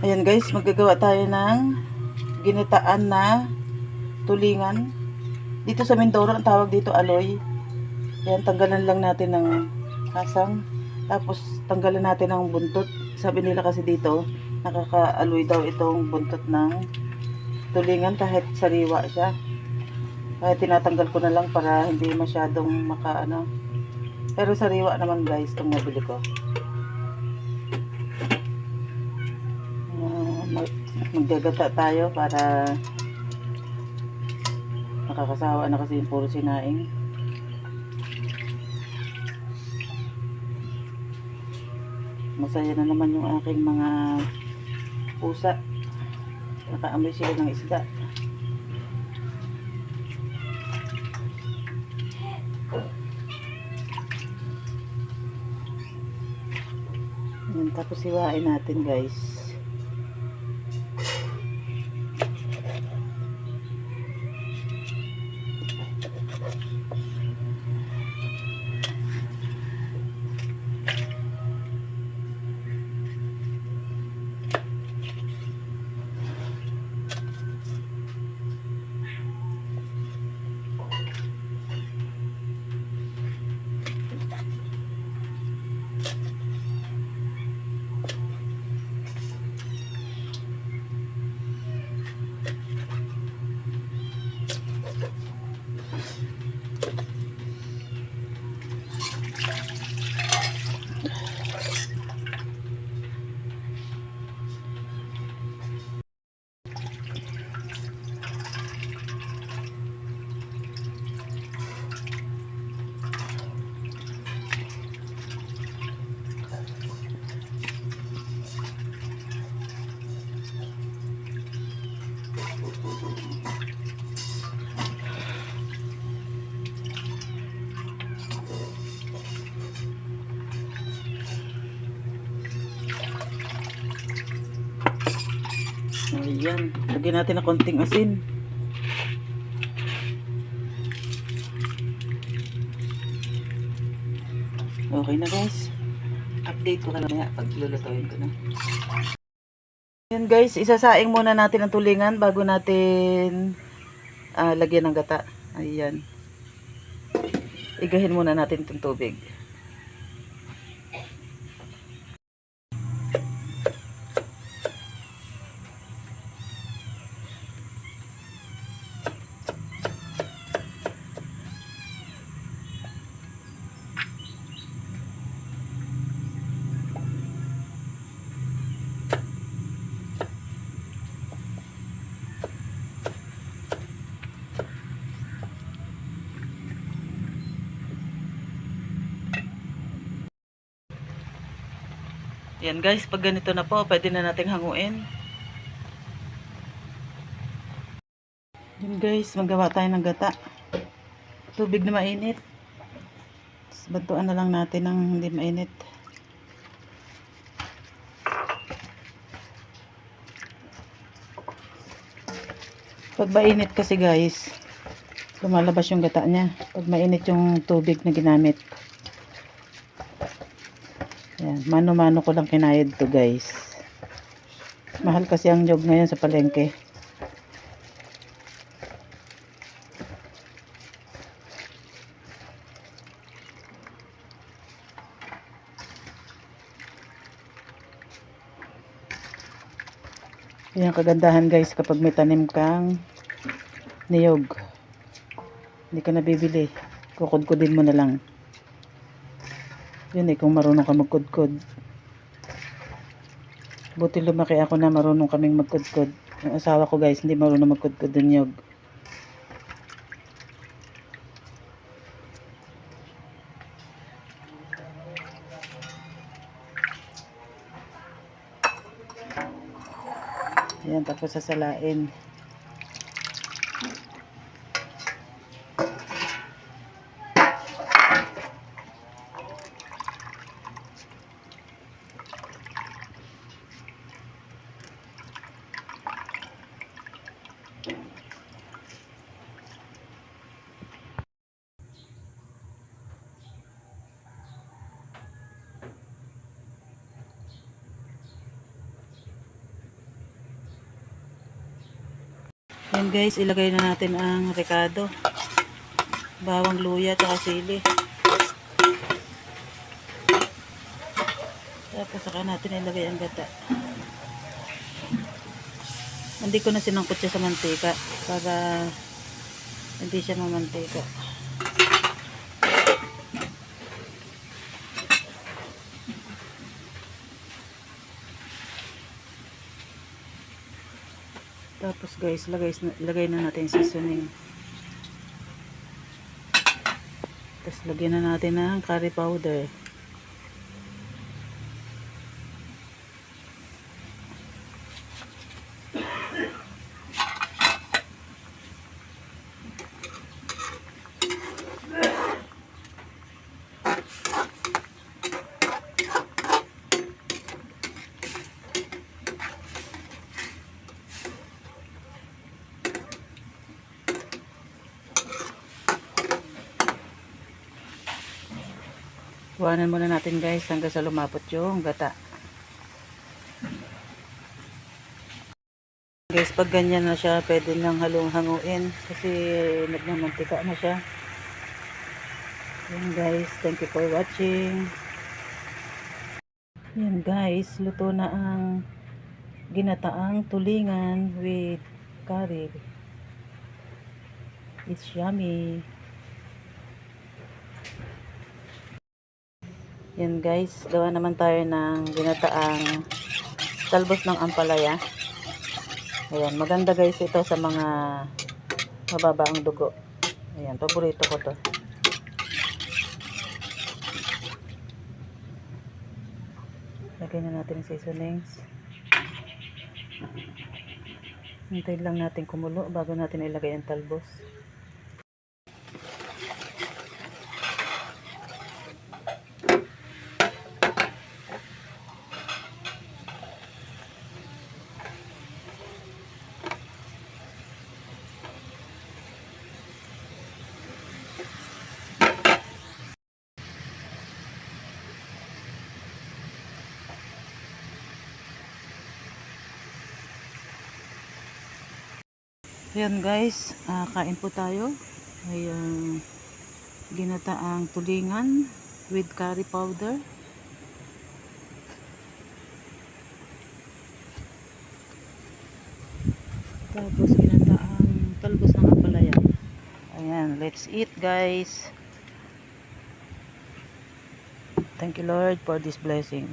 Ayan guys, magagawa tayo ng ginitaan na tulingan. Dito sa Mindoro, ang tawag dito aloy. Ayan, tanggalan lang natin ng hasang. Tapos, tanggalan natin ng buntot. Sabi nila kasi dito, nakaka-aloy daw itong buntot ng tulingan kahit sariwa siya. Kaya tinatanggal ko na lang para hindi masyadong makaano. Pero sariwa naman guys, itong nabili ko. Maggagata tayo para nakakasawa na kasi yung puro sinaing. Masaya na naman yung aking mga pusa. Nakaamoy sila ng isda. Ayan, tapos siwain natin guys. Ayan, lagyan natin ng konting asin. Okay na guys. Update ko na lang pag lulutuin ko na. Ayan guys, isasaing muna natin ang tulingan bago natin lagyan ng gata. Ayan. Igahin muna natin itong tubig. Yan guys, pag ganito na po, pwede na nating hanguin. Yan guys, magawa tayo ng gata. Tubig na mainit. Bantuan na lang natin ng hindi mainit. Pag mainit kasi guys, lumalabas yung gata niya. Pag mainit yung tubig na ginamit. Yan, mano-mano ko lang kinayad to guys. Mahal kasi ang nyog ngayon sa palengke. Yan ang kagandahan guys kapag may tanim kang niyog. Hindi ka nabibili. Kukudkudin mo na lang. Yun kung marunong ka magkudkod. Buti lumaki ako na marunong kaming magkudkod. Yung asawa ko guys, hindi marunong magkudkod ng niyog. Yan, tapos sasalain. Yan guys, ilagay na natin ang rekado. Bawang luya at sili. Tapos saka natin ilagay ang gata. Hindi ko na sinangkot siya sa mantika para hindi siya mamantika. Tapos guys, lagay na natin seasoning. Tapos lagyan na natin ng curry powder. Kuhanan muna natin guys hanggang sa lumapot yung gata. Guys, pag ganyan na siya, pwede nang hanguin kasi nagmamantika na siya. Yan guys, thank you for watching. Yan guys, luto na ang ginataang tulingan with curry. It's yummy. Yan guys, gawa naman tayo ng ginataang talbos ng ampalaya. Ayan, maganda guys ito sa mga mababa ang dugo. Ayan, paborito ko to. Lagyan na natin yung seasonings. Hintayin lang natin kumulo bago natin ilagay ang talbos. Ayan guys, kain po tayo. Ay ginataang tulingan with curry powder. Tapos ginataang talbos ng ampalaya. Ayan, let's eat guys. Thank you Lord for this blessing.